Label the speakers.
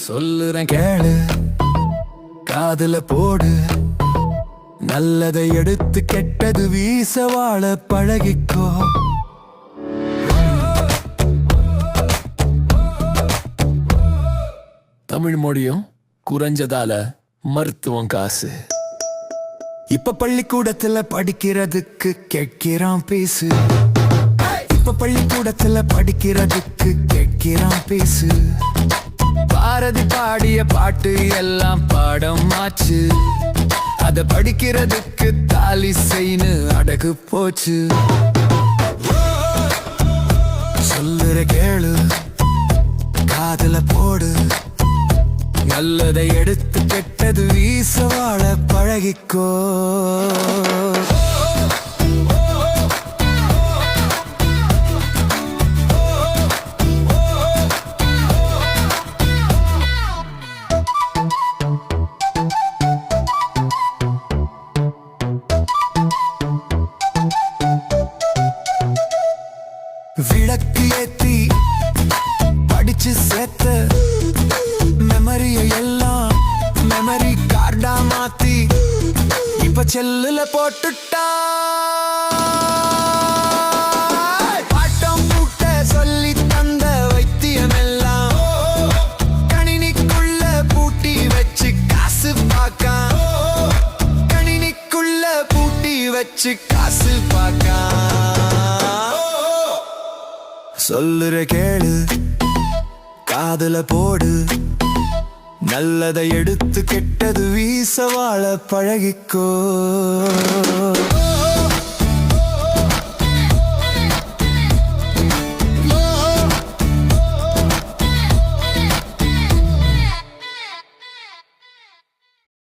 Speaker 1: சொல்லுறேன் கேளு, காதுல போடு, நல்லதை எடுத்து கெட்டது வீச வாழ பழகிக்கோ. தமிழ் மொழியும் குறைஞ்சதால மருத்துவம் காசு. இப்ப பள்ளிக்கூடத்துல படிக்கிறதுக்கு கேட்கிறான் பேசு. இப்ப பள்ளிக்கூடத்துல படிக்கிறதுக்கு கேட்கிறான் பேசு. பாரதி பாடிய பாட்டு எல்லாம் பாடம் ஆச்சு. அத படிக்கிறதுக்கு தாலி செய்னு அடகு போச்சு. சொல்லுற கேளு, காதுல போடு, நல்லதை எடுத்து கெட்டது வீச வாழ பழகிக்கோ. விளக்கு ஏத்தி படிச்சு சேர்த்த மெமரிய எல்லாம் மெமரி கார்டா மாத்தி இப்ப செல்லுல போட்டுட்டா. பாட்டம் பூட்ட சொல்லி தந்த வைத்தியம் எல்லாம் கணினிக்குள்ள பூட்டி வச்சு காசு பார்க்க. கணினிக்குள்ள பூட்டி வச்சு காசு பார்க்க. சொல்லுற கேளு, காதுல போடு, நல்லதை எடுத்து கெட்டது வீச வாழ பழகிக்கோ.